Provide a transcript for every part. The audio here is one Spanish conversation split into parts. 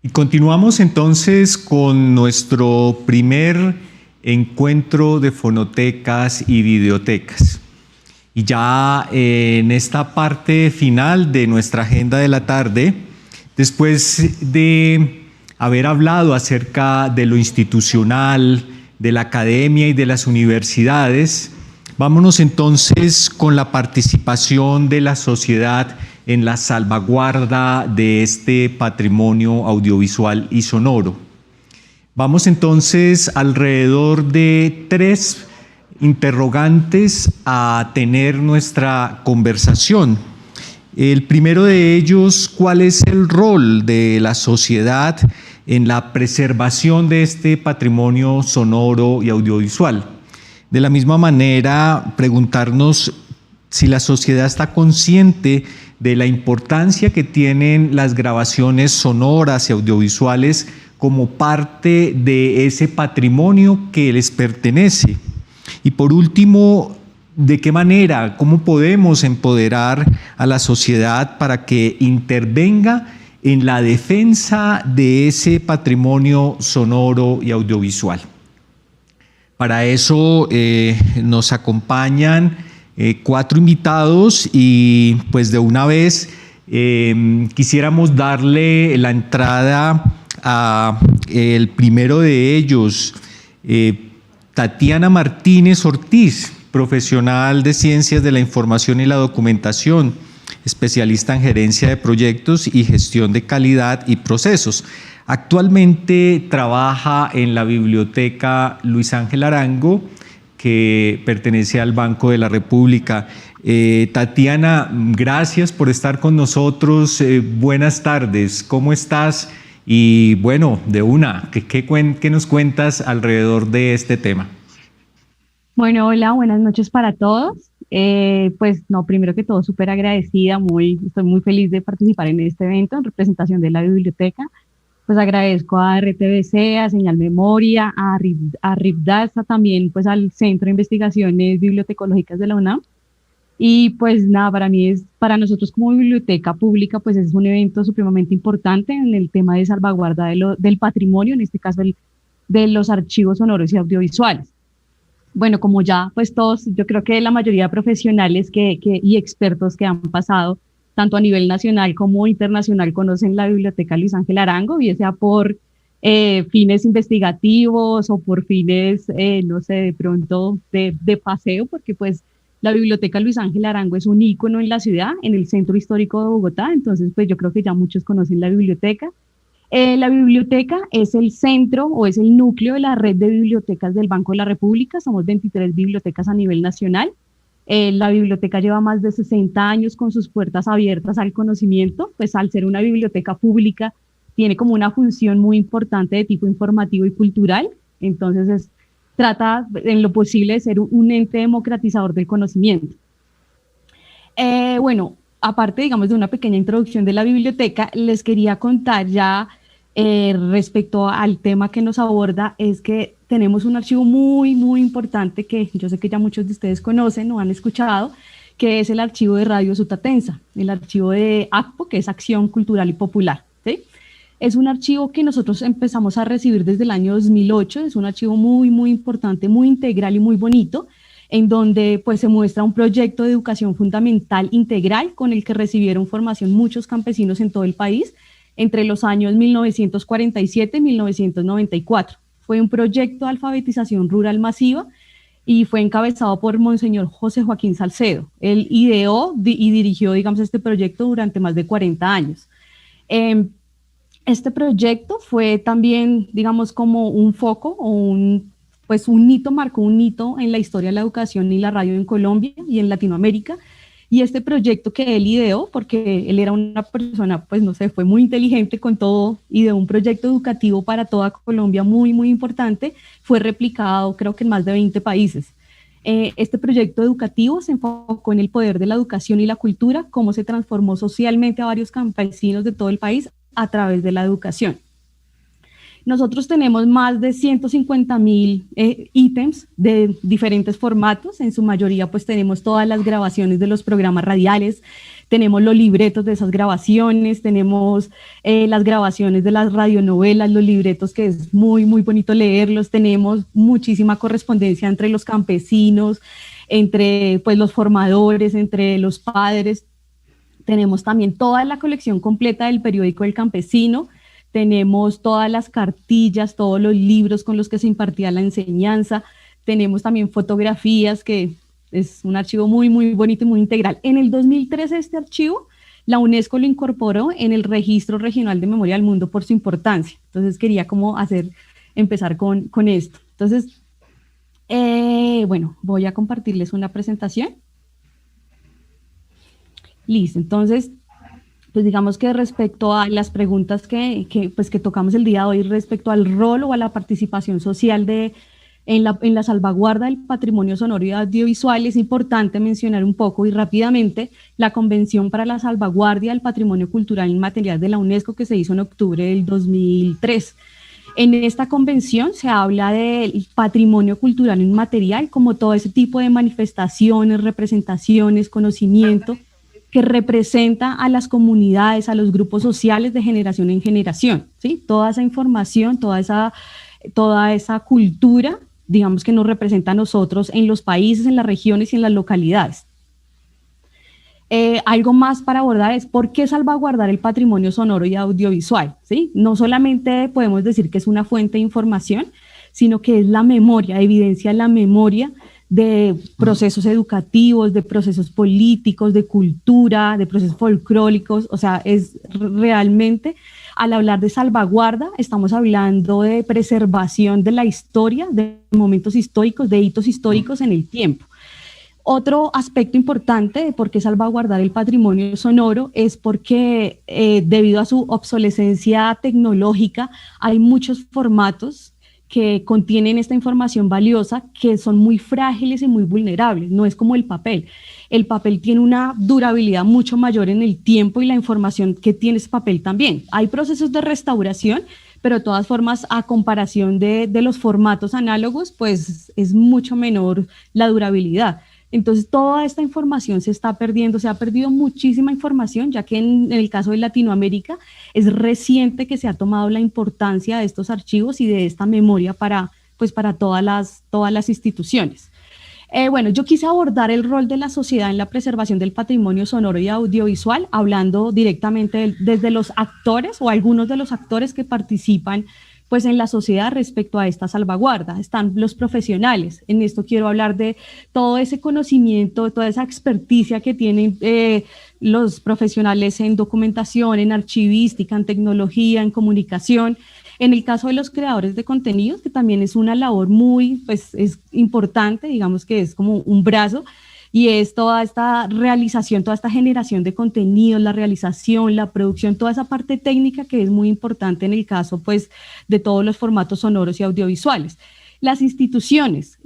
Y continuamos entonces con nuestro primer encuentro de fonotecas y videotecas. Y ya en esta parte final de nuestra agenda de la tarde, después de haber hablado acerca de lo institucional, de la academia y de las universidades, vámonos entonces con la participación de la sociedad en la salvaguarda de este patrimonio audiovisual y sonoro. Vamos entonces alrededor de 3 interrogantes a tener nuestra conversación. El primero de ellos, ¿cuál es el rol de la sociedad en la preservación de este patrimonio sonoro y audiovisual? De la misma manera, preguntarnos si la sociedad está consciente de la importancia que tienen las grabaciones sonoras y audiovisuales como parte de ese patrimonio que les pertenece. Y por último, ¿de qué manera, cómo podemos empoderar a la sociedad para que intervenga en la defensa de ese patrimonio sonoro y audiovisual? Para eso nos acompañan 4 invitados y pues de una vez quisiéramos darle la entrada a el primero de ellos, Tatiana Martínez Ortiz, profesional de Ciencias de la Información y la Documentación, especialista en gerencia de proyectos y gestión de calidad y procesos. Actualmente trabaja en la Biblioteca Luis Ángel Arango, que pertenece al Banco de la República. Tatiana, gracias por estar con nosotros. Buenas tardes, ¿cómo estás? Y bueno, de una, ¿qué nos cuentas alrededor de este tema? Bueno, hola, buenas noches para todos. Pues no, primero que todo, súper agradecida, estoy muy feliz de participar en este evento en representación de la biblioteca. Pues agradezco a RTBC, a Señal Memoria, a RIPDASA, también pues al Centro de Investigaciones Bibliotecológicas de la UNAM. Y pues nada, para nosotros como biblioteca pública, pues es un evento supremamente importante en el tema de salvaguarda del patrimonio, en este caso de los archivos sonoros y audiovisuales. Bueno, como ya pues todos, yo creo que la mayoría de profesionales y expertos que han pasado, tanto a nivel nacional como internacional, conocen la Biblioteca Luis Ángel Arango, ya sea por fines investigativos o por fines, no sé, de pronto de paseo, porque pues la Biblioteca Luis Ángel Arango es un ícono en la ciudad, en el centro histórico de Bogotá, entonces pues yo creo que ya muchos conocen la biblioteca. La biblioteca es el centro o es el núcleo de la red de bibliotecas del Banco de la República, somos 23 bibliotecas a nivel nacional. La biblioteca lleva más de 60 años con sus puertas abiertas al conocimiento, pues al ser una biblioteca pública tiene como una función muy importante de tipo informativo y cultural, entonces trata en lo posible de ser un ente democratizador del conocimiento. Bueno, aparte, digamos, de una pequeña introducción de la biblioteca, les quería contar ya respecto al tema que nos aborda, es que tenemos un archivo muy, muy importante que yo sé que ya muchos de ustedes conocen o han escuchado, que es el archivo de Radio Sutatensa, el archivo de ACPO, que es Acción Cultural y Popular, ¿sí? Es un archivo que nosotros empezamos a recibir desde el año 2008, es un archivo muy, muy importante, muy integral y muy bonito, en donde pues se muestra un proyecto de educación fundamental integral con el que recibieron formación muchos campesinos en todo el país entre los años 1947 y 1994. Fue un proyecto de alfabetización rural masiva y fue encabezado por Monseñor José Joaquín Salcedo. Él ideó y dirigió, digamos, este proyecto durante más de 40 años. Este proyecto fue también, digamos, como un foco o pues un hito, marcó un hito en la historia de la educación y la radio en Colombia y en Latinoamérica. Y este proyecto que él ideó, porque él era una persona, pues no sé, fue muy inteligente con todo, ideó un proyecto educativo para toda Colombia muy, muy importante, fue replicado creo que en más de 20 países. Este proyecto educativo se enfocó en el poder de la educación y la cultura, cómo se transformó socialmente a varios campesinos de todo el país a través de la educación. Nosotros tenemos más de 150.000 ítems de diferentes formatos. En su mayoría pues tenemos todas las grabaciones de los programas radiales, tenemos los libretos de esas grabaciones, tenemos las grabaciones de las radionovelas, los libretos que es muy, muy bonito leerlos, tenemos muchísima correspondencia entre los campesinos, entre pues, los formadores, entre los padres. Tenemos también toda la colección completa del periódico El Campesino, tenemos todas las cartillas, todos los libros con los que se impartía la enseñanza, tenemos también fotografías, que es un archivo muy, muy bonito y muy integral. En el 2013 este archivo, la UNESCO lo incorporó en el Registro Regional de Memoria del Mundo por su importancia. Entonces quería como empezar con esto. Entonces, bueno, voy a compartirles una presentación. Listo, entonces, pues digamos que respecto a las preguntas que tocamos el día de hoy respecto al rol o a la participación social en la salvaguarda del patrimonio sonoro y audiovisual, es importante mencionar un poco y rápidamente la Convención para la Salvaguardia del Patrimonio Cultural Inmaterial de la UNESCO, que se hizo en octubre del 2003. En esta convención se habla del patrimonio cultural inmaterial como todo ese tipo de manifestaciones, representaciones, conocimiento que representa a las comunidades, a los grupos sociales de generación en generación, ¿sí? Toda esa información, toda esa cultura, digamos que nos representa a nosotros en los países, en las regiones y en las localidades. Algo más para abordar es por qué salvaguardar el patrimonio sonoro y audiovisual, ¿sí? No solamente podemos decir que es una fuente de información, sino que es la memoria, evidencia la memoria de procesos educativos, de procesos políticos, de cultura, de procesos folclóricos. O sea, es realmente, al hablar de salvaguarda, estamos hablando de preservación de la historia, de momentos históricos, de hitos históricos en el tiempo. Otro aspecto importante de por qué salvaguardar el patrimonio sonoro es porque debido a su obsolescencia tecnológica hay muchos formatos que contienen esta información valiosa que son muy frágiles y muy vulnerables. No es como el papel. El papel tiene una durabilidad mucho mayor en el tiempo y la información que tiene ese papel también. Hay procesos de restauración, pero de todas formas, a comparación de los formatos análogos, pues es mucho menor la durabilidad. Entonces, toda esta información se está perdiendo, se ha perdido muchísima información, ya que en el caso de Latinoamérica es reciente que se ha tomado la importancia de estos archivos y de esta memoria para todas las instituciones. Bueno, yo quise abordar el rol de la sociedad en la preservación del patrimonio sonoro y audiovisual, hablando directamente desde los actores o algunos de los actores que participan pues en la sociedad respecto a esta salvaguarda. Están los profesionales. En esto quiero hablar de todo ese conocimiento, toda esa experticia que tienen los profesionales en documentación, en archivística, en tecnología, en comunicación. En el caso de los creadores de contenidos, que también es una labor muy, pues es importante, digamos que es como un brazo, y es toda esta realización, toda esta generación de contenidos, la realización, la producción, toda esa parte técnica que es muy importante en el caso pues de todos los formatos sonoros y audiovisuales. Las instituciones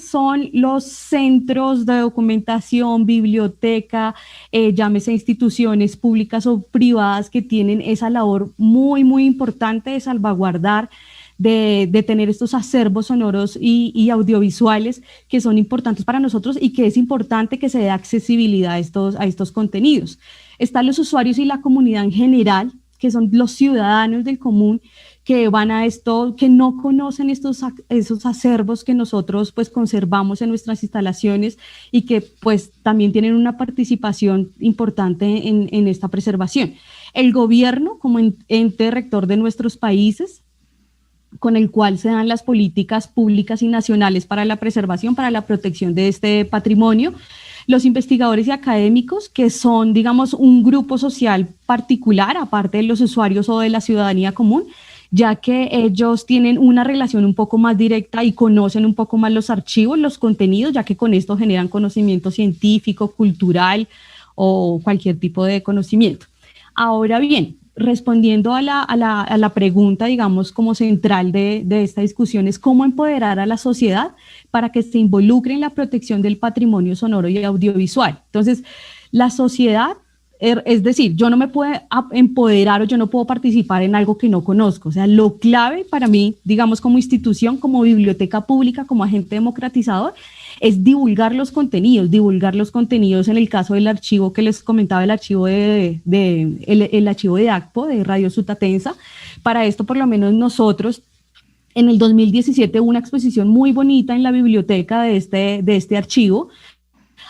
son los centros de documentación, biblioteca, llámese instituciones públicas o privadas que tienen esa labor muy, muy importante de salvaguardar, de tener estos acervos sonoros y audiovisuales que son importantes para nosotros y que es importante que se dé accesibilidad a estos contenidos. Están los usuarios y la comunidad en general, que son los ciudadanos del común que van a esto, que no conocen esos acervos que nosotros pues conservamos en nuestras instalaciones y que pues también tienen una participación importante en esta preservación. El gobierno como ente rector de nuestros países, con el cual se dan las políticas públicas y nacionales para la preservación, para la protección de este patrimonio. Los investigadores y académicos, que son, digamos, un grupo social particular, aparte de los usuarios o de la ciudadanía común, ya que ellos tienen una relación un poco más directa y conocen un poco más los archivos, los contenidos, ya que con esto generan conocimiento científico, cultural o cualquier tipo de conocimiento. Ahora bien, respondiendo a la pregunta, digamos, como central de esta discusión, es cómo empoderar a la sociedad para que se involucre en la protección del patrimonio sonoro y audiovisual. Entonces, la sociedad Es decir, yo no me puedo empoderar o yo no puedo participar en algo que no conozco. O sea, lo clave para mí, digamos, como institución, como biblioteca pública, como agente democratizador, es divulgar los contenidos en el caso del archivo que les comentaba, el archivo el archivo de ACPO, de Radio Sutatensa. Para esto, por lo menos nosotros, en el 2017 hubo una exposición muy bonita en la biblioteca de este archivo.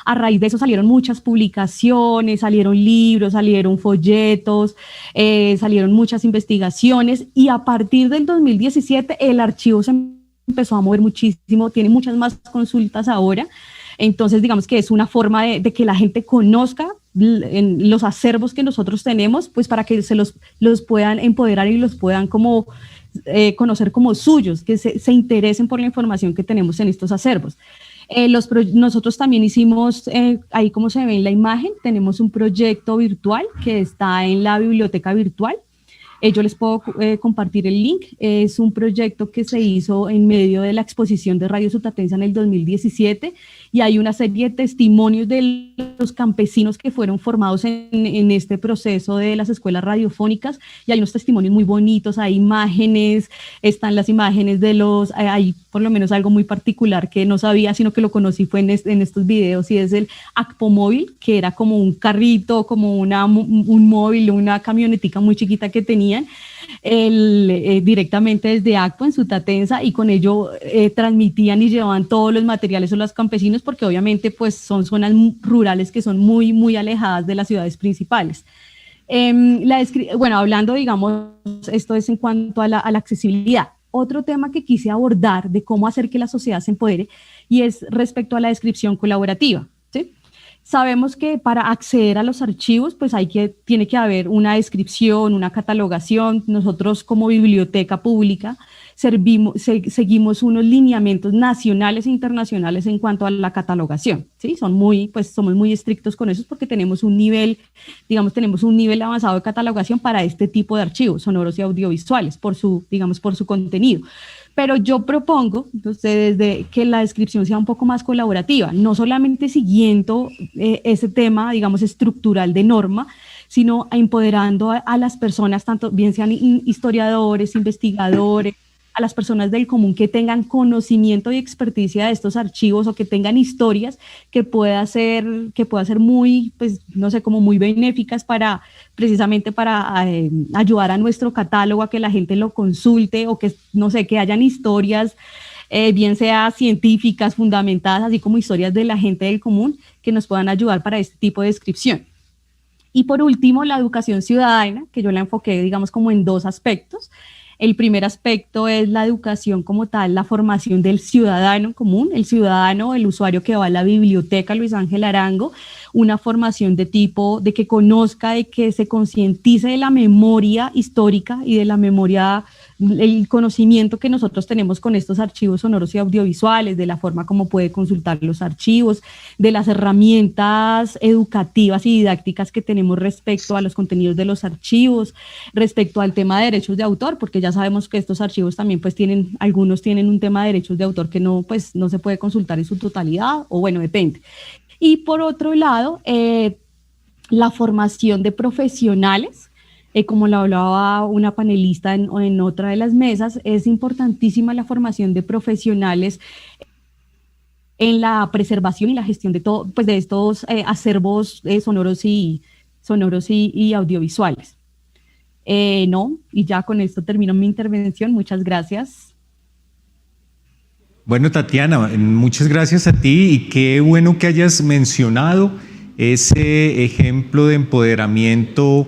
A raíz de eso salieron muchas publicaciones, salieron libros, salieron folletos, salieron muchas investigaciones, y a partir del 2017 el archivo se empezó a mover muchísimo, tiene muchas más consultas ahora. Entonces, digamos que es una forma de que la gente conozca en los acervos que nosotros tenemos, pues para que los puedan empoderar y los puedan como conocer como suyos, que se interesen por la información que tenemos en estos acervos. Nosotros también hicimos, ahí como se ve en la imagen, tenemos un proyecto virtual que está en la biblioteca virtual. Yo les puedo compartir el link. Es un proyecto que se hizo en medio de la exposición de Radio Sutatensa en el 2017, y hay una serie de testimonios de los campesinos que fueron formados en este proceso de las escuelas radiofónicas, y hay unos testimonios muy bonitos, hay imágenes, están las imágenes de hay por lo menos algo muy particular que no sabía, sino que lo conocí fue en estos videos, y es el ACPO móvil, que era como un carrito, como un móvil, una camionetica muy chiquita que tenían directamente desde ACPO en Sutatensa, y con ello transmitían y llevaban todos los materiales a los campesinos, porque obviamente pues son zonas rurales que son muy, muy alejadas de las ciudades principales. Bueno, hablando, digamos, esto es en cuanto a la accesibilidad. Otro tema que quise abordar de cómo hacer que la sociedad se empodere, y es respecto a la descripción colaborativa, ¿sí? Sabemos que para acceder a los archivos, pues tiene que haber una descripción, una catalogación. Nosotros como biblioteca pública seguimos unos lineamientos nacionales e internacionales en cuanto a la catalogación, ¿sí? Somos muy estrictos con eso, porque tenemos un nivel avanzado de catalogación para este tipo de archivos sonoros y audiovisuales por su contenido. Pero yo propongo, entonces, que la descripción sea un poco más colaborativa, no solamente siguiendo ese tema, digamos, estructural de norma, sino empoderando a las personas, tanto bien sean historiadores, investigadores, a las personas del común que tengan conocimiento y experticia de estos archivos, o que tengan historias que pueda ser muy, pues, no sé, como muy benéficas precisamente para ayudar a nuestro catálogo, a que la gente lo consulte, o que, no sé, que hayan historias, bien sea científicas, fundamentadas, así como historias de la gente del común, que nos puedan ayudar para este tipo de descripción. Y por último, la educación ciudadana, que yo la enfoqué, digamos, como en dos aspectos. El primer aspecto es la educación como tal, la formación del ciudadano común, el usuario que va a la biblioteca Luis Ángel Arango, una formación de tipo de que conozca, de que se concientice de la memoria histórica y de la memoria, el conocimiento que nosotros tenemos con estos archivos sonoros y audiovisuales, de la forma como puede consultar los archivos, de las herramientas educativas y didácticas que tenemos respecto a los contenidos de los archivos, respecto al tema de derechos de autor, porque ya sabemos que estos archivos también pues algunos tienen un tema de derechos de autor que no se puede consultar en su totalidad, o bueno, depende. Y por otro lado, la formación de profesionales, como lo hablaba una panelista en otra de las mesas, es importantísima la formación de profesionales en la preservación y la gestión de todo, pues de estos acervos sonoros y audiovisuales. Y ya con esto termino mi intervención. Muchas gracias. Bueno, Tatiana, muchas gracias a ti, y qué bueno que hayas mencionado ese ejemplo de empoderamiento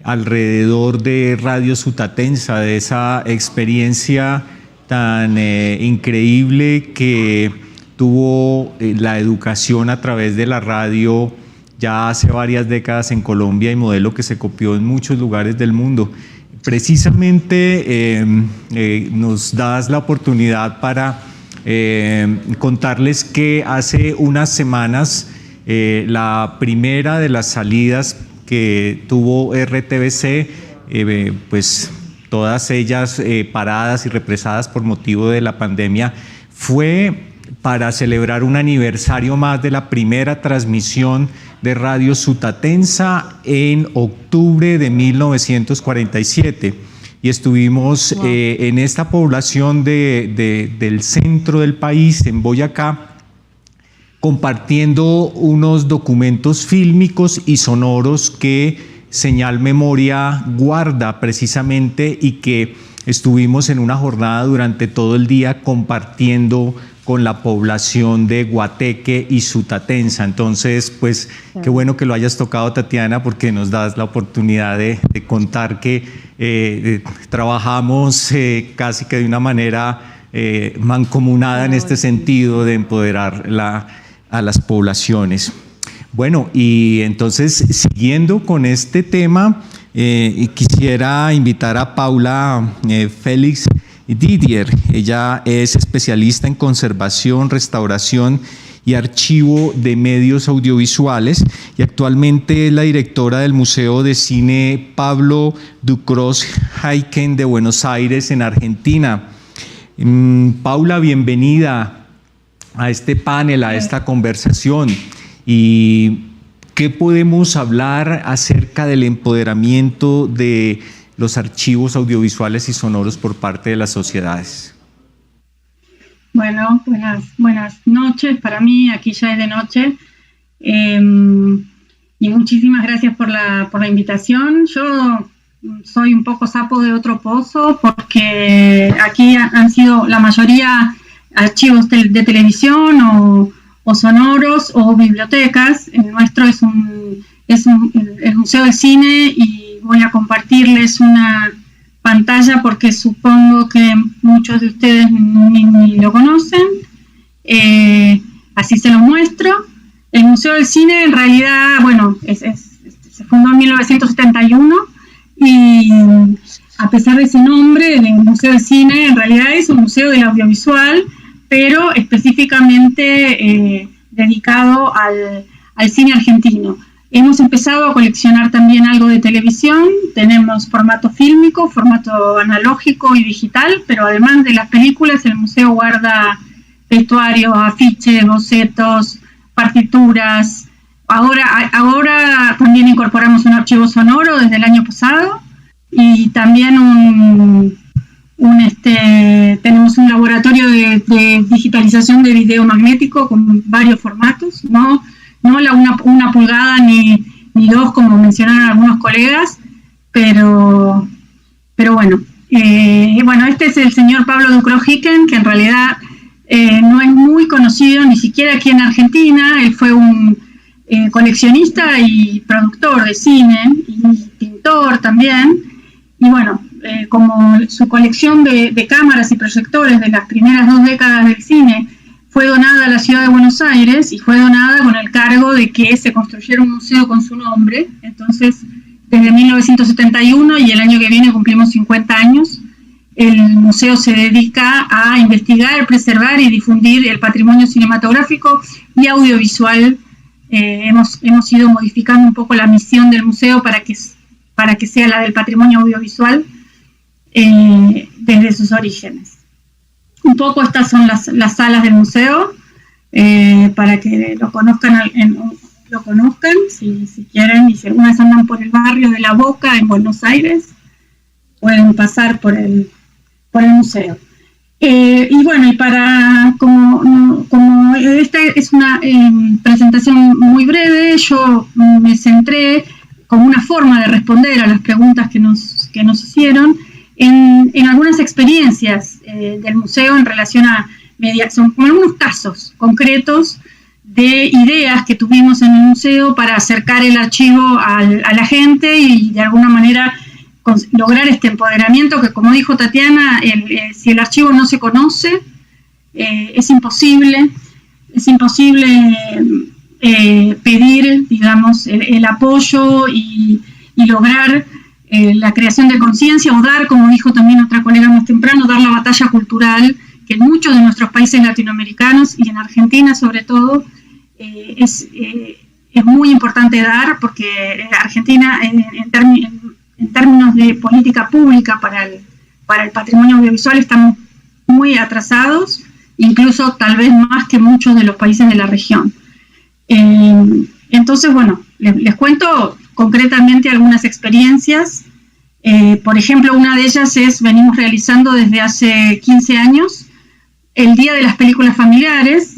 alrededor de Radio Sutatensa, de esa experiencia tan increíble que tuvo la educación a través de la radio ya hace varias décadas en Colombia, y modelo que se copió en muchos lugares del mundo. Precisamente nos das la oportunidad para contarles que hace unas semanas la primera de las salidas que tuvo RTBC, pues todas ellas paradas y represadas por motivo de la pandemia, fue para celebrar un aniversario más de la primera transmisión de Radio Sutatensa en octubre de 1947. Y estuvimos en esta población del centro del país, en Boyacá, compartiendo unos documentos fílmicos y sonoros que Señal Memoria guarda precisamente, y que estuvimos en una jornada durante todo el día compartiendo con la población de Guateque y Sutatensa. Entonces, pues, qué bueno que lo hayas tocado, Tatiana, porque nos das la oportunidad de contar que trabajamos casi que de una manera mancomunada en este sentido de empoderar a las poblaciones. Bueno, y entonces, siguiendo con este tema, quisiera invitar a Paula Félix Didier. Ella es especialista en conservación, restauración y archivo de medios audiovisuales, y actualmente es la directora del Museo de Cine Pablo Ducros Heiken de Buenos Aires, en Argentina. Paula, bienvenida a este panel, a esta conversación. ¿Y qué podemos hablar acerca del empoderamiento de los archivos audiovisuales y sonoros por parte de las sociedades? Bueno, buenas noches. Para mí aquí ya es de noche. Y muchísimas gracias por la invitación. Yo soy un poco sapo de otro pozo, porque aquí han sido la mayoría archivos de televisión o sonoros o bibliotecas. El nuestro es el Museo de Cine, y voy a compartirles una pantalla porque supongo que muchos de ustedes ni lo conocen. Así se lo muestro. El Museo del Cine, en realidad, bueno, se fundó en 1971, y a pesar de ese nombre, el Museo del Cine en realidad es un museo del audiovisual, pero específicamente dedicado al cine argentino. Hemos empezado a coleccionar también algo de televisión. Tenemos formato fílmico, formato analógico y digital, pero además de las películas, el museo guarda vestuarios, afiches, bocetos, partituras. Ahora también incorporamos un archivo sonoro desde el año pasado, y también tenemos un laboratorio de digitalización de video magnético con varios formatos, no una pulgada ni dos, como mencionaron algunos colegas, pero bueno. Este es el señor Pablo Ducros Heiken, que en realidad no es muy conocido ni siquiera aquí en Argentina. Él fue un coleccionista y productor de cine, y pintor también. Y bueno, como su colección de cámaras y proyectores de las primeras 2 décadas del cine fue donada a la ciudad de Buenos Aires, y fue donada con el cargo de que se construyera un museo con su nombre. Entonces, desde 1971, y el año que viene cumplimos 50 años, el museo se dedica a investigar, preservar y difundir el patrimonio cinematográfico y audiovisual. Hemos ido modificando un poco la misión del museo para que sea la del patrimonio audiovisual desde sus orígenes. Un poco estas son las salas del museo, para que lo conozcan si quieren, y si alguna vez andan por el barrio de La Boca en Buenos Aires, pueden pasar por el museo. Y bueno, como esta es una presentación muy breve, yo me centré como una forma de responder a las preguntas que nos hicieron en algunas experiencias del museo en relación a mediación, como algunos casos concretos de ideas que tuvimos en el museo para acercar el archivo a la gente, y de alguna manera lograr este empoderamiento que, como dijo Tatiana, si el archivo no se conoce, es imposible pedir, digamos, el apoyo y lograr la creación de conciencia, o dar, como dijo también otra colega más temprano, dar la batalla cultural que en muchos de nuestros países latinoamericanos, y en Argentina sobre todo, es muy importante dar, porque Argentina en términos de política pública para el patrimonio audiovisual estamos muy atrasados, incluso tal vez más que muchos de los países de la región. Entonces, bueno, les cuento concretamente algunas experiencias. Por ejemplo, una de ellas venimos realizando desde hace 15 años el Día de las Películas Familiares,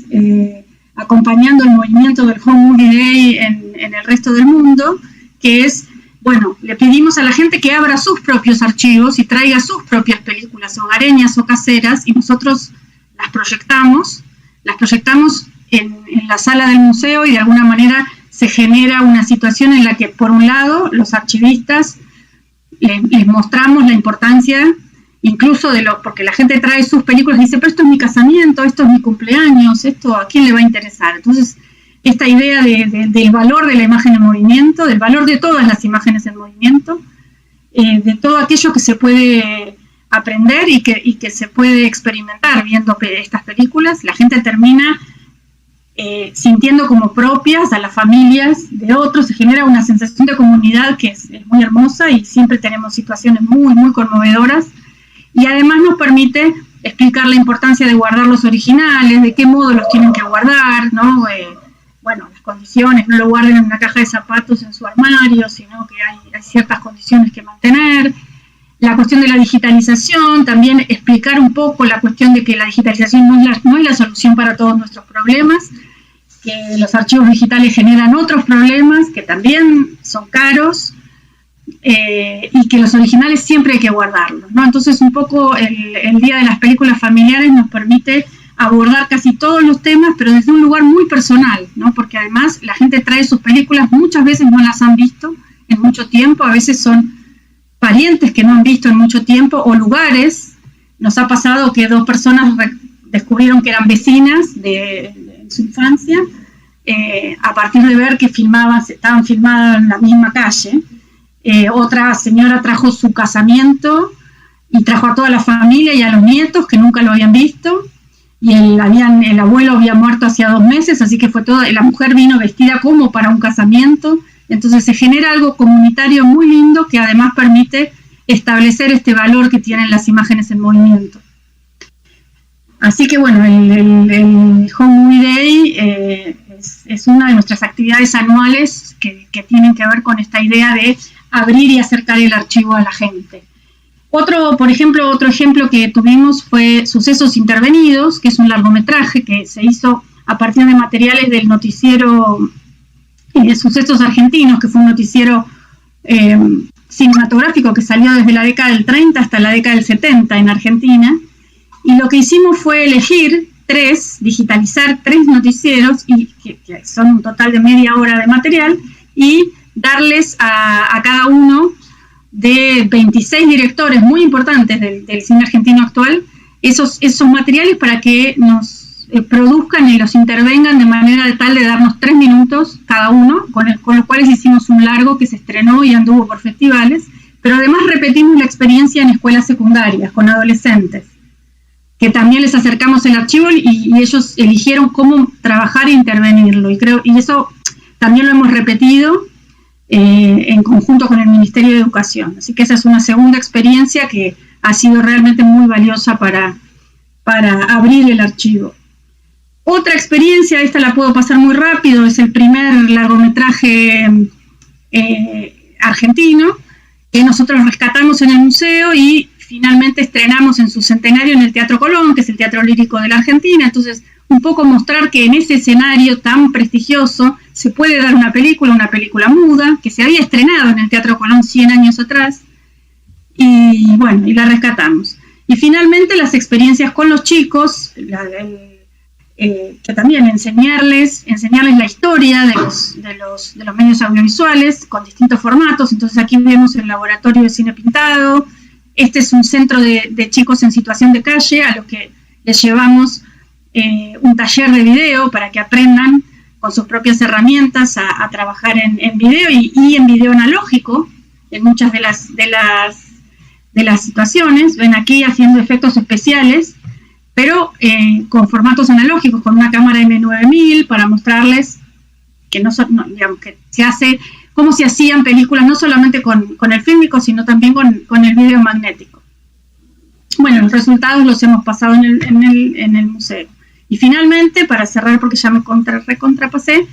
acompañando el movimiento del Home Movie Day en el resto del mundo, que es, bueno, le pedimos a la gente que abra sus propios archivos y traiga sus propias películas hogareñas o caseras, y nosotros las proyectamos en la sala del museo, y de alguna manera se genera una situación en la que, por un lado, los archivistas les mostramos la importancia incluso porque la gente trae sus películas y dice, pero esto es mi casamiento, esto es mi cumpleaños, esto a quién le va a interesar. Entonces, esta idea del valor de la imagen en movimiento, del valor de todas las imágenes en movimiento, de todo aquello que se puede aprender y que se puede experimentar viendo estas películas, la gente termina sintiendo como propias a las familias de otros, se genera una sensación de comunidad que es muy hermosa, y siempre tenemos situaciones muy, muy conmovedoras, y además nos permite explicar la importancia de guardar los originales, de qué modo los tienen que guardar, ¿no? Bueno, las condiciones, no lo guarden en una caja de zapatos en su armario, sino que hay ciertas condiciones que mantener. La cuestión de la digitalización, también explicar un poco la cuestión de que la digitalización no es la solución para todos nuestros problemas, que los archivos digitales generan otros problemas que también son caros, y que los originales siempre hay que guardarlos, ¿no? Entonces, un poco el Día de las Películas Familiares nos permite abordar casi todos los temas, pero desde un lugar muy personal, ¿no? Porque además la gente trae sus películas, muchas veces no las han visto en mucho tiempo, a veces son parientes que no han visto en mucho tiempo, o lugares. Nos ha pasado que dos personas descubrieron que eran vecinas en su infancia, a partir de ver que estaban filmadas en la misma calle. Otra señora trajo su casamiento y trajo a toda la familia y a los nietos que nunca lo habían visto, y el abuelo había muerto hacía 2 meses, así que la mujer vino vestida como para un casamiento. Entonces se genera algo comunitario muy lindo que además permite establecer este valor que tienen las imágenes en movimiento. Así que bueno, el Home Movie Day es una de nuestras actividades anuales que tienen que ver con esta idea de abrir y acercar el archivo a la gente. Otro ejemplo que tuvimos fue Sucesos Intervenidos, que es un largometraje que se hizo a partir de materiales del noticiero Sucesos Argentinos, que fue un noticiero cinematográfico que salió desde la década del 30 hasta la década del 70 en Argentina, y lo que hicimos fue digitalizar 3 noticieros, y que son un total de media hora de material, y darles a cada uno de 26 directores muy importantes del cine argentino actual esos materiales para que nos produzcan y los intervengan de manera de tal de darnos 3 minutos cada uno, con los cuales hicimos un largo que se estrenó y anduvo por festivales, pero además repetimos la experiencia en escuelas secundarias con adolescentes, que también les acercamos el archivo y ellos eligieron cómo trabajar e intervenirlo, y eso también lo hemos repetido en conjunto con el Ministerio de Educación. Así que esa es una segunda experiencia que ha sido realmente muy valiosa para abrir el archivo. Otra experiencia, esta la puedo pasar muy rápido, es el primer largometraje argentino que nosotros rescatamos en el museo y finalmente estrenamos en su centenario en el Teatro Colón, que es el teatro lírico de la Argentina. Entonces, un poco mostrar que en ese escenario tan prestigioso se puede dar una película muda, que se había estrenado en el Teatro Colón 100 años atrás, y bueno, y la rescatamos. Y finalmente las experiencias con los chicos, que también enseñarles la historia de los medios audiovisuales con distintos formatos. Entonces aquí vemos el laboratorio de cine pintado. Este es un centro de chicos en situación de calle a los que les llevamos un taller de video para que aprendan con sus propias herramientas a trabajar en video y en video analógico en muchas de las situaciones. Ven aquí haciendo efectos especiales, pero con formatos analógicos, con una cámara M9000 para mostrarles que que se hace, cómo se hacían películas no solamente con el fílmico, sino también con el video magnético. bueno, los resultados los hemos pasado en el museo. Y finalmente, para cerrar, porque ya me recontrapasé,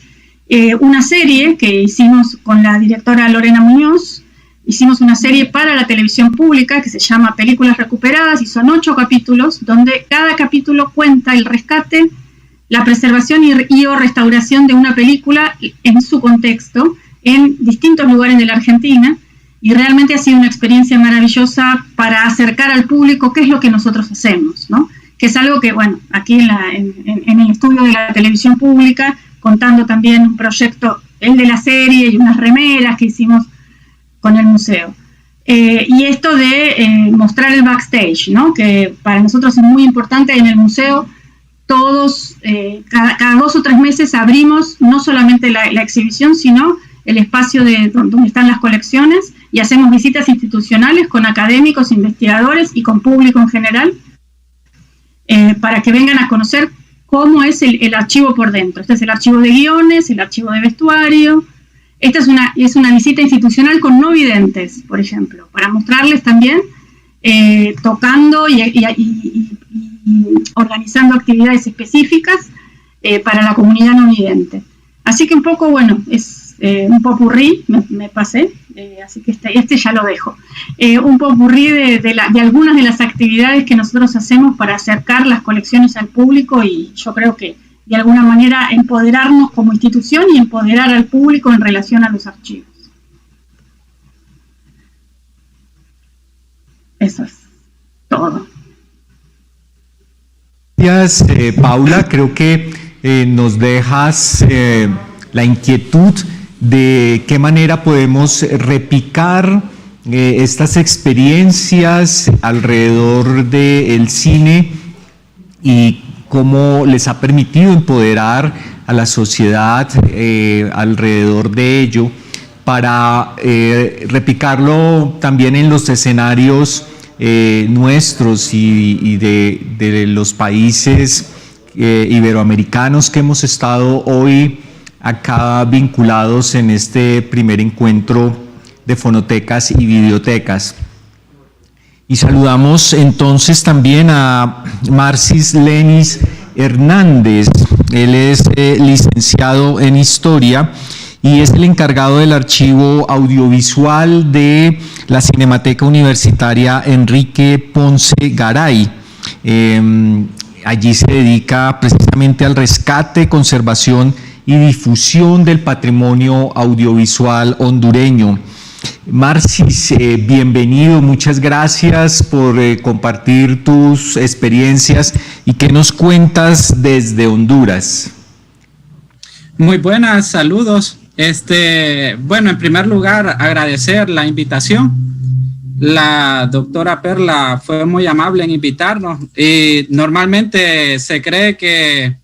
una serie que hicimos con la directora Lorena Muñoz, hicimos una serie para la televisión pública que se llama Películas Recuperadas, y son 8 capítulos, donde cada capítulo cuenta el rescate, la preservación y o restauración de una película en su contexto, en distintos lugares de la Argentina, y realmente ha sido una experiencia maravillosa para acercar al público qué es lo que nosotros hacemos, ¿no? Que es algo que, bueno, aquí en el estudio de la televisión pública, contando también un proyecto, el de la serie y unas remeras que hicimos con el museo. Y esto de mostrar el backstage, ¿no? Que para nosotros es muy importante. En el museo todos, cada 2 o 3 meses abrimos no solamente la exhibición, sino el espacio donde están las colecciones, y hacemos visitas institucionales con académicos, investigadores y con público en general, para que vengan a conocer cómo es el archivo por dentro. Este es el archivo de guiones, el archivo de vestuario. Esta es una visita institucional con no videntes, por ejemplo, para mostrarles también, tocando y organizando actividades específicas para la comunidad no vidente. Así que un poco, bueno, es un popurrí, me pasé, así que este ya lo dejo. Un popurrí de algunas de las actividades que nosotros hacemos para acercar las colecciones al público, y yo creo que de alguna manera empoderarnos como institución y empoderar al público en relación a los archivos. Eso es todo. Gracias, Paula. Creo que nos dejas la inquietud de qué manera podemos replicar estas experiencias alrededor del cine y cómo les ha permitido empoderar a la sociedad alrededor de ello, para replicarlo también en los escenarios nuestros y de los países iberoamericanos que hemos estado hoy acá vinculados en este primer encuentro de fonotecas y videotecas. Y saludamos entonces también a Marcis Lenis Hernández. Él es licenciado en Historia y es el encargado del archivo audiovisual de la Cinemateca Universitaria Enrique Ponce Garay. Allí se dedica precisamente al rescate, conservación y difusión del patrimonio audiovisual hondureño. Marcis, bienvenido, muchas gracias por compartir tus experiencias y qué nos cuentas desde Honduras. Muy buenas, saludos. Bueno, en primer lugar, agradecer la invitación. La doctora Perla fue muy amable en invitarnos, y normalmente se cree que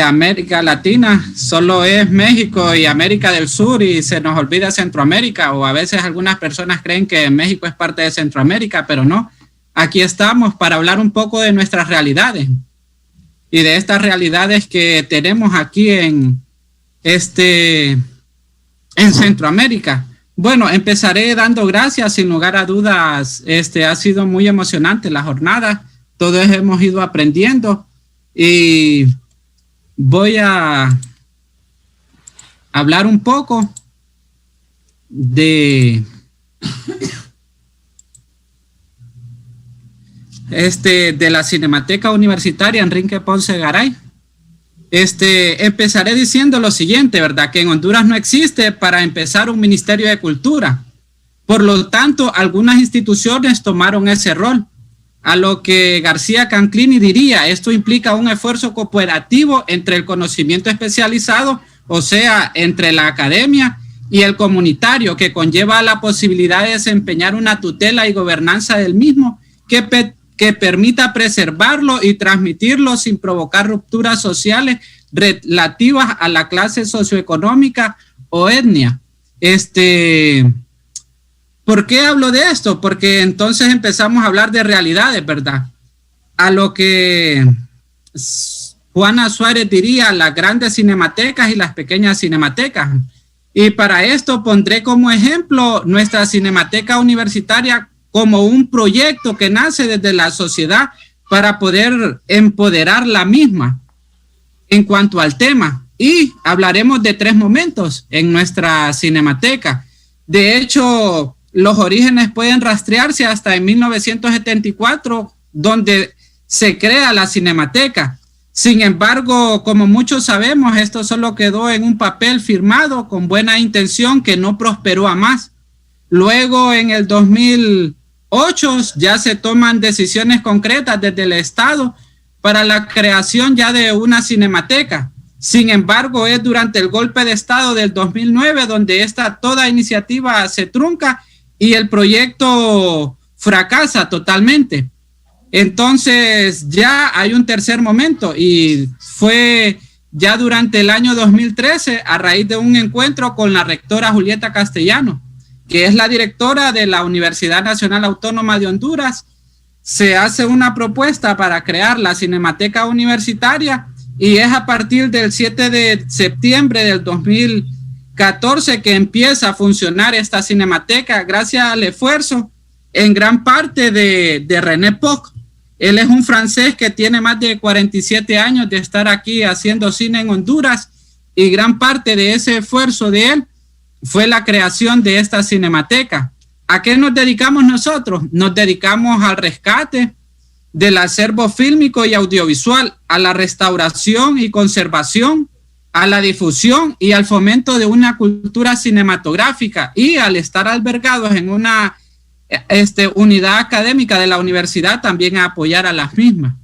América Latina solo es México y América del Sur, y se nos olvida Centroamérica, o a veces algunas personas creen que México es parte de Centroamérica, pero no. Aquí estamos para hablar un poco de nuestras realidades y de estas realidades que tenemos aquí en Centroamérica. Bueno, empezaré dando gracias, sin lugar a dudas. Ha sido muy emocionante la jornada, todos hemos ido aprendiendo, y voy a hablar un poco de la Cinemateca Universitaria Enrique Ponce Garay. Empezaré diciendo lo siguiente, ¿verdad? Que en Honduras no existe, para empezar, un Ministerio de Cultura. Por lo tanto, algunas instituciones tomaron ese rol. A lo que García Canclini diría, esto implica un esfuerzo cooperativo entre el conocimiento especializado, o sea, entre la academia y el comunitario, que conlleva la posibilidad de desempeñar una tutela y gobernanza del mismo que permita preservarlo y transmitirlo sin provocar rupturas sociales relativas a la clase socioeconómica o etnia. ¿Por qué hablo de esto? Porque entonces empezamos a hablar de realidades, ¿verdad? A lo que Juana Suárez diría, las grandes cinematecas y las pequeñas cinematecas. Y para esto pondré como ejemplo nuestra Cinemateca Universitaria como un proyecto que nace desde la sociedad para poder empoderar la misma en cuanto al tema. Y hablaremos de 3 momentos en nuestra cinemateca. De hecho, los orígenes pueden rastrearse hasta en 1974, donde se crea la cinemateca. Sin embargo, como muchos sabemos, esto solo quedó en un papel firmado con buena intención que no prosperó a más. Luego, en el 2008, ya se toman decisiones concretas desde el Estado para la creación ya de una cinemateca. Sin embargo, es durante el golpe de Estado del 2009 donde toda iniciativa se trunca y el proyecto fracasa totalmente. Entonces ya hay un tercer momento y fue ya durante el año 2013 a raíz de un encuentro con la rectora Julieta Castellano, que es la directora de la Universidad Nacional Autónoma de Honduras. Se hace una propuesta para crear la Cinemateca Universitaria y es a partir del 7 de septiembre del 2014 que empieza a funcionar esta cinemateca gracias al esfuerzo en gran parte de René Poc. Él es un francés que tiene más de 47 años de estar aquí haciendo cine en Honduras y gran parte de ese esfuerzo de él fue la creación de esta cinemateca. ¿A qué nos dedicamos nosotros? Nos dedicamos al rescate del acervo fílmico y audiovisual, a la restauración y conservación, a la difusión y al fomento de una cultura cinematográfica y al estar albergados en una unidad académica de la universidad también a apoyar a las mismas.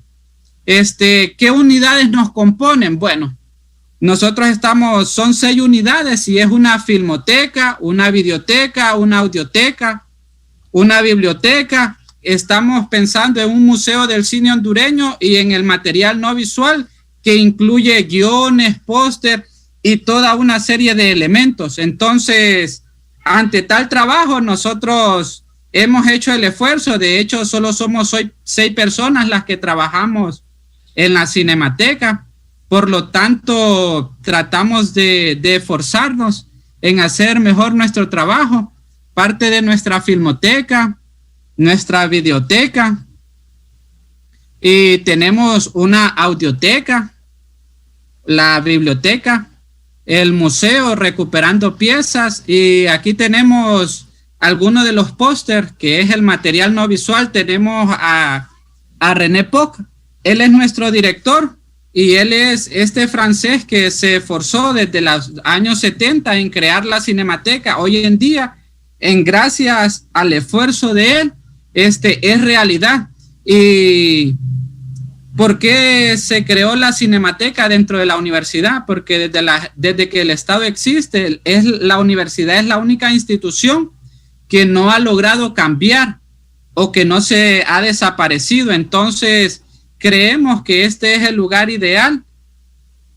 ¿Qué unidades nos componen? Bueno, nosotros son 6 unidades y es una filmoteca, una videoteca, una audioteca, una biblioteca. Estamos pensando en un museo del cine hondureño y en el material no visual que incluye guiones, póster y toda una serie de elementos. Entonces, ante tal trabajo, nosotros hemos hecho el esfuerzo. De hecho, solo somos 6 personas las que trabajamos en la cinemateca. Por lo tanto, tratamos de esforzarnos en hacer mejor nuestro trabajo. Parte de nuestra filmoteca, nuestra videoteca, y tenemos una audioteca, la biblioteca, el museo recuperando piezas, y aquí tenemos algunos de los pósters, que es el material no visual. Tenemos a René Poc, él es nuestro director, y él es este francés que se esforzó desde los años 70 en crear la cinemateca. Hoy en día, gracias al esfuerzo de él, es realidad. ¿Y por qué se creó la cinemateca dentro de la universidad? Porque desde que el Estado existe, la universidad es la única institución que no ha logrado cambiar o que no se ha desaparecido. Entonces, creemos que este es el lugar ideal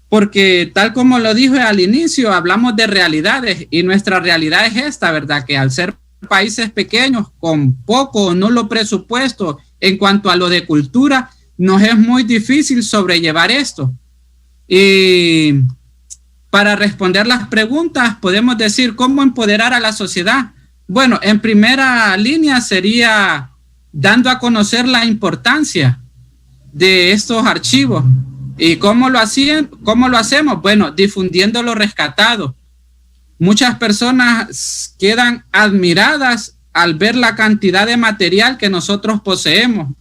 porque, tal como lo dije al inicio, hablamos de realidades y nuestra realidad es esta, ¿verdad? Que al ser países pequeños con poco o nulo presupuesto en cuanto a lo de cultura, nos es muy difícil sobrellevar esto. Y para responder las preguntas, podemos decir cómo empoderar a la sociedad. Bueno, en primera línea sería dando a conocer la importancia de estos archivos. ¿Y cómo lo hacemos? Bueno, difundiendo lo rescatado. Muchas personas quedan admiradas al ver la cantidad de material que nosotros poseemos.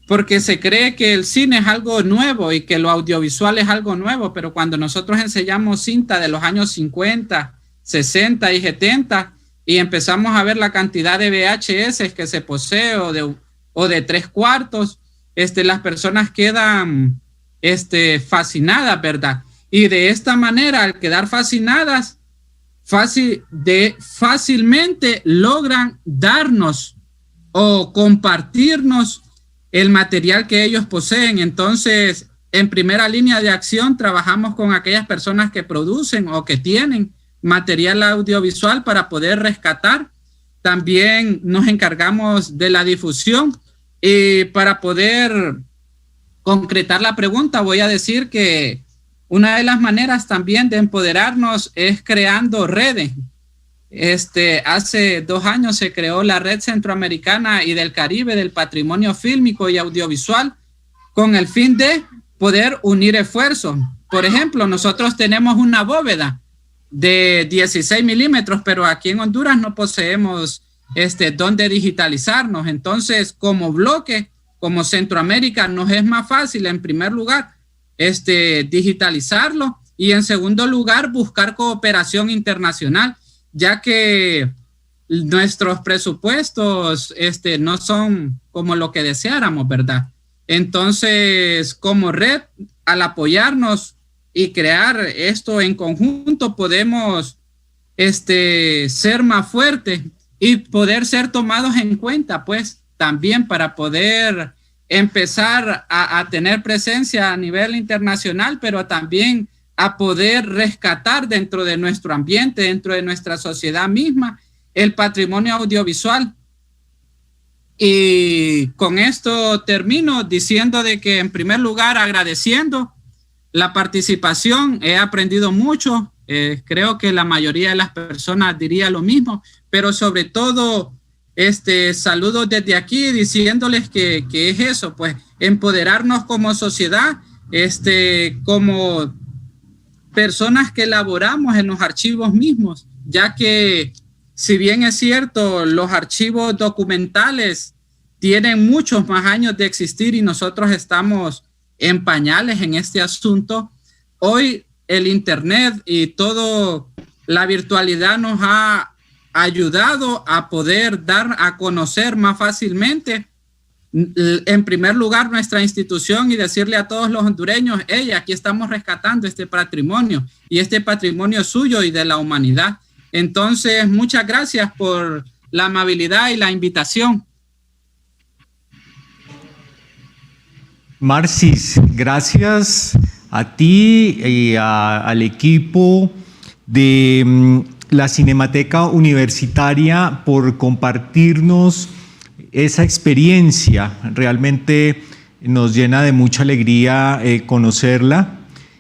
Porque se cree que el cine es algo nuevo y que lo audiovisual es algo nuevo, pero cuando nosotros enseñamos cinta de los años 50, 60 y 70 y empezamos a ver la cantidad de VHS que se posee o de 3/4, las personas quedan fascinadas, ¿verdad? Y de esta manera, al quedar fascinadas, fácilmente logran darnos o compartirnos el material que ellos poseen. Entonces, en primera línea de acción, trabajamos con aquellas personas que producen o que tienen material audiovisual para poder rescatar. También nos encargamos de la difusión. Y para poder concretar la pregunta, voy a decir que una de las maneras también de empoderarnos es creando redes. hace 2 años se creó la Red Centroamericana y del Caribe del Patrimonio Fílmico y Audiovisual con el fin de poder unir esfuerzos. Por ejemplo, nosotros tenemos una bóveda de 16 milímetros, pero aquí en Honduras no poseemos donde digitalizarnos. Entonces, como bloque, como Centroamérica, nos es más fácil, en primer lugar, digitalizarlo y en segundo lugar, buscar cooperación internacional, ya que nuestros presupuestos no son como lo que deseáramos, ¿verdad? Entonces, como red, al apoyarnos y crear esto en conjunto, podemos ser más fuertes y poder ser tomados en cuenta, pues, también para poder empezar a tener presencia a nivel internacional, pero también a poder rescatar dentro de nuestro ambiente, dentro de nuestra sociedad misma, el patrimonio audiovisual. Y con esto termino diciendo de que, en primer lugar, agradeciendo la participación. He aprendido mucho, creo que la mayoría de las personas diría lo mismo, pero sobre todo saludos desde aquí diciéndoles que es eso, pues empoderarnos como sociedad, como personas que elaboramos en los archivos mismos, ya que si bien es cierto, los archivos documentales tienen muchos más años de existir y nosotros estamos en pañales en este asunto, hoy el Internet y toda la virtualidad nos ha ayudado a poder dar a conocer más fácilmente, en primer lugar, nuestra institución y decirle a todos los hondureños, hey, aquí estamos rescatando este patrimonio y este patrimonio suyo y de la humanidad. Entonces, muchas gracias por la amabilidad y la invitación. Marcis, gracias a ti y al equipo de la Cinemateca Universitaria por compartirnos esa experiencia. Realmente nos llena de mucha alegría conocerla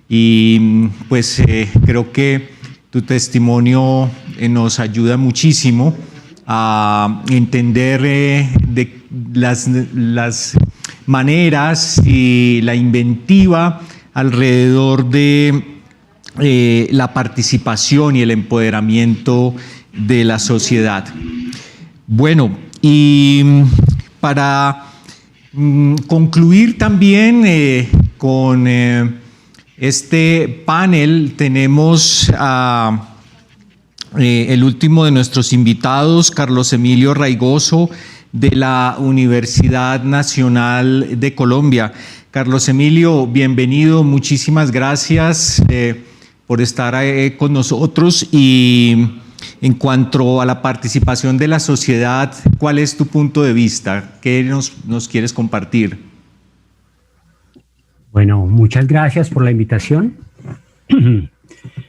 y pues creo que tu testimonio nos ayuda muchísimo a entender de las maneras y la inventiva alrededor de la participación y el empoderamiento de la sociedad. Bueno, y para concluir también con este panel, tenemos a el último de nuestros invitados, Carlos Emilio Raigoso, de la Universidad Nacional de Colombia. Carlos Emilio, bienvenido, muchísimas gracias por estar con nosotros. Y en cuanto a la participación de la sociedad, ¿cuál es tu punto de vista? ¿Qué nos quieres compartir? Bueno, muchas gracias por la invitación.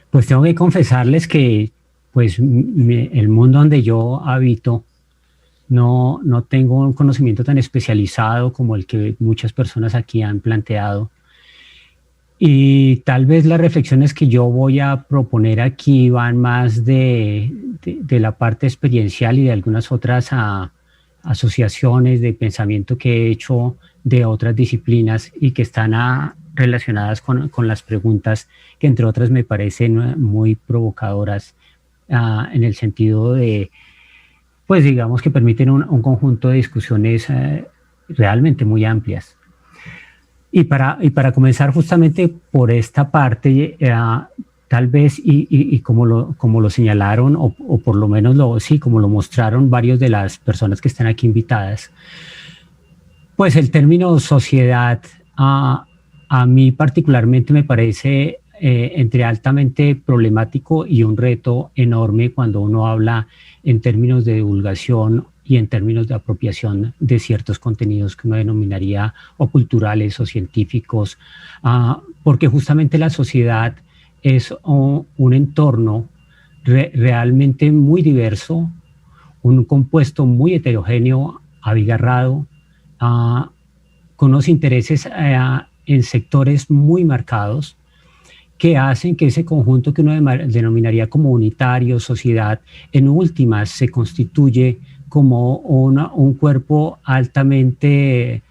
Pues tengo que confesarles que pues, el mundo donde yo habito no tengo un conocimiento tan especializado como el que muchas personas aquí han planteado. Y tal vez las reflexiones que yo voy a proponer aquí van más de la parte experiencial y de algunas otras asociaciones de pensamiento que he hecho de otras disciplinas y que están relacionadas con las preguntas que, entre otras, me parecen muy provocadoras en el sentido de, pues digamos que permiten un conjunto de discusiones realmente muy amplias. Y para comenzar justamente por esta parte, tal vez, y como lo señalaron, o por lo menos como lo mostraron varios de las personas que están aquí invitadas, pues el término sociedad a mí particularmente me parece entre altamente problemático y un reto enorme cuando uno habla en términos de divulgación y en términos de apropiación de ciertos contenidos que uno denominaría o culturales o científicos, porque justamente la sociedad es un entorno realmente muy diverso, un compuesto muy heterogéneo, abigarrado, con unos intereses en sectores muy marcados que hacen que ese conjunto que uno denominaría como unitario, sociedad, en últimas se constituye como un cuerpo altamente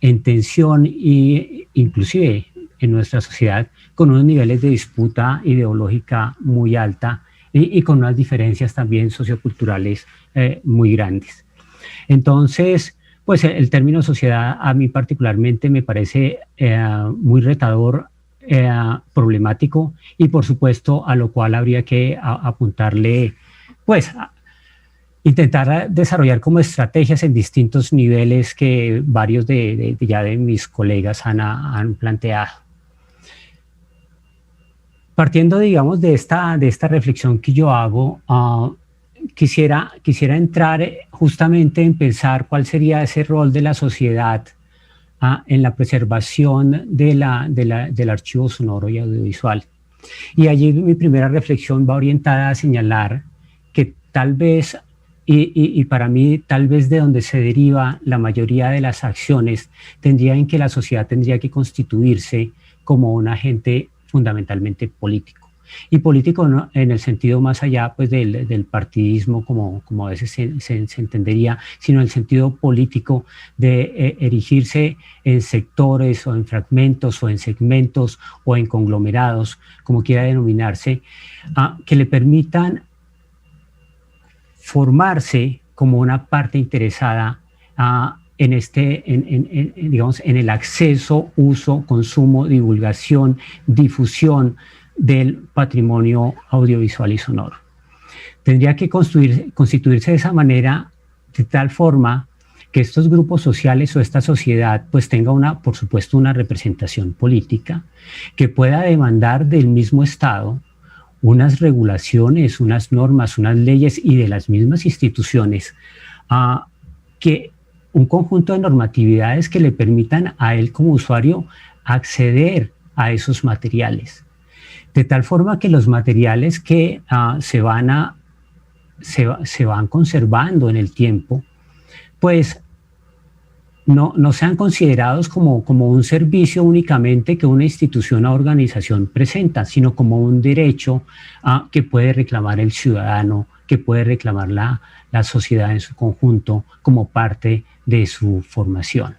en tensión e inclusive en nuestra sociedad con unos niveles de disputa ideológica muy alta y con unas diferencias también socioculturales muy grandes. Entonces, pues el término sociedad a mí particularmente me parece muy retador, problemático, y por supuesto a lo cual habría que apuntarle, pues intentar desarrollar como estrategias en distintos niveles que varios ya de mis colegas han planteado. Partiendo, digamos, de esta reflexión que yo hago, quisiera entrar justamente en pensar cuál sería ese rol de la sociedad en la preservación del archivo sonoro y audiovisual. Y allí mi primera reflexión va orientada a señalar que tal vez, y para mí tal vez de donde se deriva la mayoría de las acciones, tendría en que la sociedad tendría que constituirse como un agente fundamentalmente político. Y político no en el sentido más allá pues, del partidismo, como a veces se entendería, sino en el sentido político de erigirse en sectores o en fragmentos o en segmentos o en conglomerados, como quiera denominarse, que le permitan formarse como una parte interesada digamos, en el acceso, uso, consumo, divulgación, difusión del patrimonio audiovisual y sonoro. Tendría que constituirse de esa manera, de tal forma que estos grupos sociales o esta sociedad pues tenga por supuesto una representación política que pueda demandar del mismo Estado unas regulaciones, unas normas, unas leyes y de las mismas instituciones que un conjunto de normatividades que le permitan a él como usuario acceder a esos materiales. De tal forma que los materiales que se van conservando en el tiempo, pues no sean considerados como un servicio únicamente que una institución o organización presenta, sino como un derecho que puede reclamar el ciudadano, que puede reclamar la sociedad en su conjunto como parte de su formación.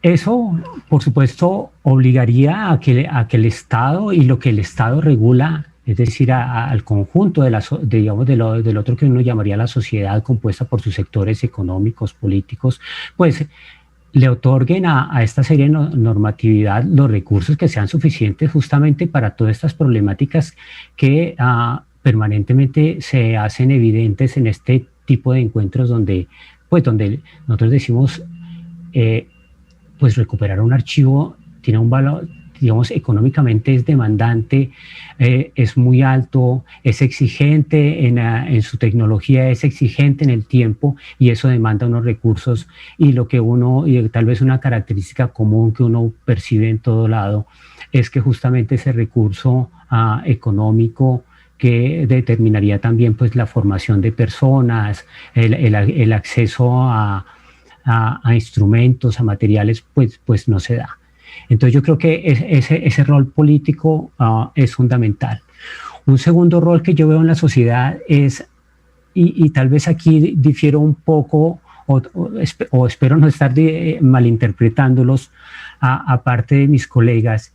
Eso, por supuesto, obligaría a que el Estado y lo que el Estado regula, es decir, al conjunto del otro que uno llamaría la sociedad compuesta por sus sectores económicos, políticos, pues le otorguen a esta serie de normatividad los recursos que sean suficientes justamente para todas estas problemáticas que permanentemente se hacen evidentes en este tipo de encuentros donde nosotros decimos pues recuperar un archivo tiene un valor, digamos, económicamente es demandante, es muy alto, es exigente en su tecnología, es exigente en el tiempo y eso demanda unos recursos y tal vez una característica común que uno percibe en todo lado es que justamente ese recurso económico que determinaría también pues la formación de personas, el acceso a instrumentos, a materiales, pues no se da. Entonces yo creo que ese rol político es fundamental. Un segundo rol que yo veo en la sociedad es, y tal vez aquí difiero un poco, o espero no estar malinterpretándolos aparte de mis colegas,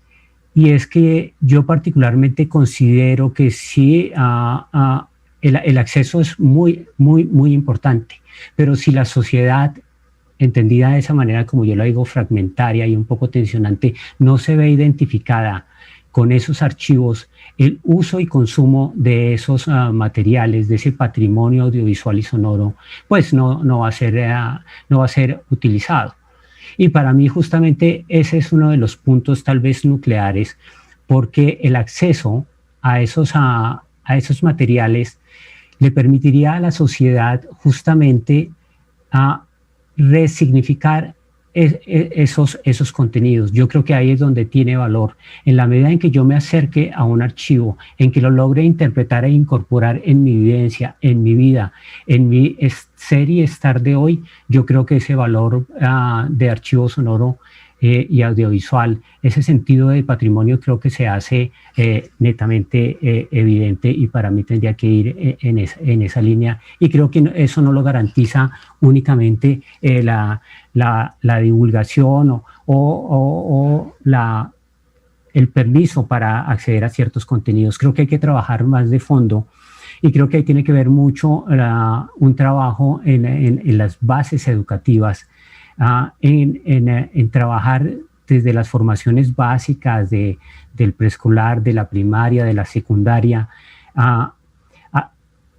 y es que yo particularmente considero que sí el acceso es muy, muy, muy importante, pero si la sociedad entendida de esa manera, como yo la digo, fragmentaria y un poco tensionante, no se ve identificada con esos archivos, el uso y consumo de esos materiales, de ese patrimonio audiovisual y sonoro, pues no va a ser utilizado. Y para mí justamente ese es uno de los puntos tal vez nucleares, porque el acceso a esos materiales le permitiría a la sociedad justamente resignificar esos contenidos. Yo creo que ahí es donde tiene valor. En la medida en que yo me acerque a un archivo, en que lo logre interpretar e incorporar en mi vivencia, en mi vida, en mi ser y estar de hoy, yo creo que ese valor de archivo sonoro y audiovisual, ese sentido de patrimonio, creo que se hace netamente evidente, y para mí tendría que ir en esa línea, y creo que eso no lo garantiza únicamente la divulgación o el permiso para acceder a ciertos contenidos. Creo que hay que trabajar más de fondo, y creo que ahí tiene que ver mucho un trabajo en las bases educativas, en trabajar desde las formaciones básicas del preescolar, de la primaria, de la secundaria,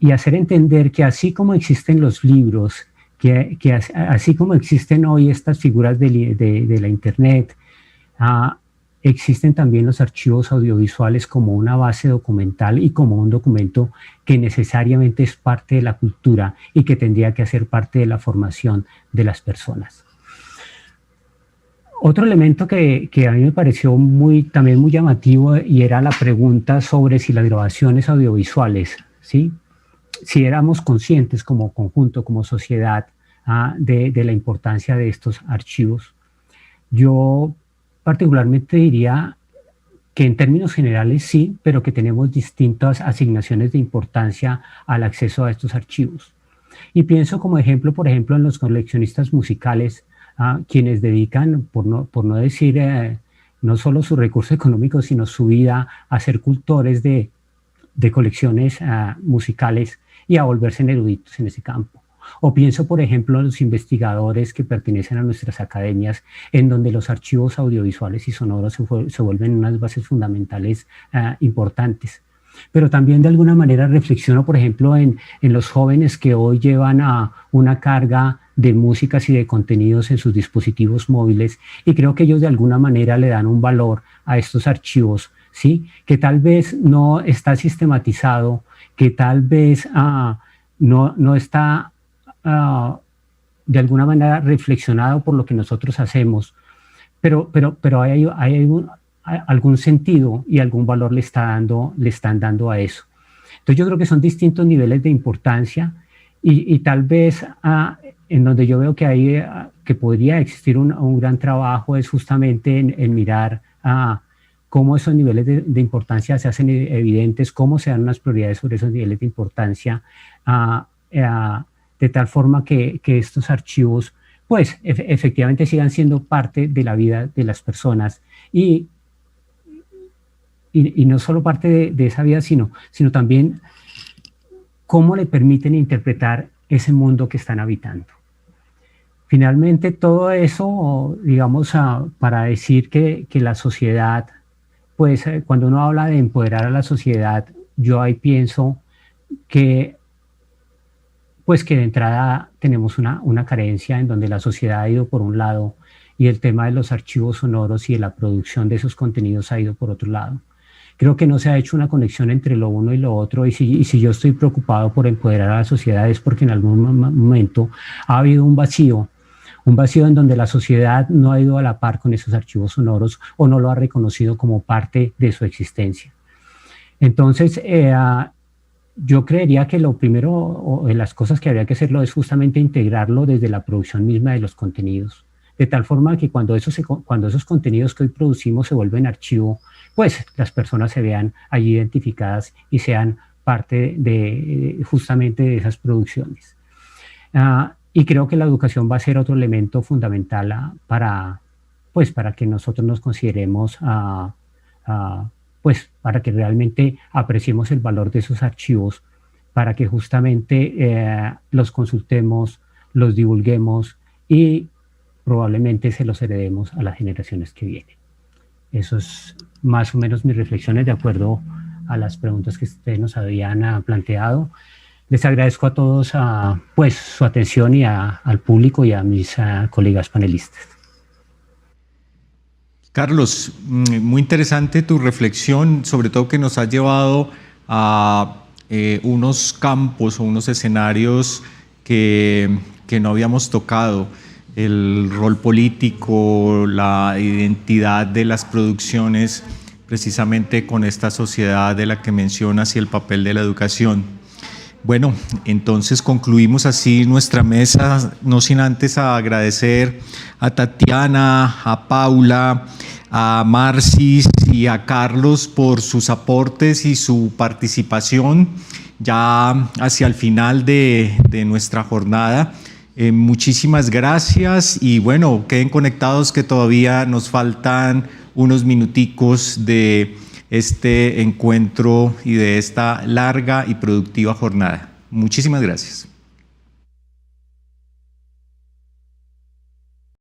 y hacer entender que así como existen los libros, que así como existen hoy estas figuras de la internet, existen también los archivos audiovisuales como una base documental y como un documento que necesariamente es parte de la cultura y que tendría que hacer parte de la formación de las personas. Otro elemento que a mí me pareció también muy llamativo, y era la pregunta sobre si las grabaciones audiovisuales, ¿sí?, si éramos conscientes como conjunto, como sociedad, de la importancia de estos archivos. Yo particularmente diría que en términos generales sí, pero que tenemos distintas asignaciones de importancia al acceso a estos archivos. Y pienso como ejemplo, por ejemplo, en los coleccionistas musicales, quienes dedican, por no decir no solo su recurso económico, sino su vida a ser cultores de colecciones musicales y a volverse eruditos en ese campo. O pienso, por ejemplo, en los investigadores que pertenecen a nuestras academias, en donde los archivos audiovisuales y sonoros se vuelven unas bases fundamentales importantes. Pero también de alguna manera reflexiono, por ejemplo, en los jóvenes que hoy llevan una carga de músicas y de contenidos en sus dispositivos móviles, y creo que ellos de alguna manera le dan un valor a estos archivos, ¿sí?, que tal vez no está sistematizado, que tal vez no está de alguna manera reflexionado por lo que nosotros hacemos, pero hay algún sentido y algún valor le están dando a eso. Entonces yo creo que son distintos niveles de importancia, y tal vez en donde yo veo que podría existir un gran trabajo es justamente en mirar cómo esos niveles de importancia se hacen evidentes, cómo se dan unas prioridades sobre esos niveles de importancia, de tal forma que estos archivos pues efectivamente sigan siendo parte de la vida de las personas, y no solo parte de esa vida, sino también cómo le permiten interpretar ese mundo que están habitando. Finalmente, todo eso, digamos, para decir que la sociedad, pues cuando uno habla de empoderar a la sociedad, yo ahí pienso que de entrada tenemos una carencia en donde la sociedad ha ido por un lado, y el tema de los archivos sonoros y de la producción de esos contenidos ha ido por otro lado. Creo que no se ha hecho una conexión entre lo uno y lo otro, y si yo estoy preocupado por empoderar a la sociedad es porque en algún momento ha habido un vacío en donde la sociedad no ha ido a la par con esos archivos sonoros, o no lo ha reconocido como parte de su existencia. Entonces, yo creería que lo primero, o de las cosas que habría que hacerlo, es justamente integrarlo desde la producción misma de los contenidos, de tal forma que cuando esos contenidos que hoy producimos se vuelven archivo, pues las personas se vean allí identificadas y sean parte justamente de esas producciones. Y creo que la educación va a ser otro elemento fundamental para que nosotros nos consideremos, para que realmente apreciemos el valor de esos archivos, para que justamente los consultemos, los divulguemos y probablemente se los heredemos a las generaciones que vienen. Eso es más o menos mis reflexiones de acuerdo a las preguntas que ustedes nos habían planteado. Les agradezco a todos su atención, y al público y a mis colegas panelistas. Carlos, muy interesante tu reflexión, sobre todo que nos ha llevado a unos campos o unos escenarios que no habíamos tocado. el rol político, la identidad de las producciones, precisamente con esta sociedad de la que mencionas y el papel de la educación. Bueno, entonces concluimos así nuestra mesa, no sin antes agradecer a Tatiana, a Paula, a Marcis y a Carlos por sus aportes y su participación ya hacia el final de nuestra jornada. Muchísimas gracias y bueno, queden conectados que todavía nos faltan unos minuticos de este encuentro y de esta larga y productiva jornada. Muchísimas gracias.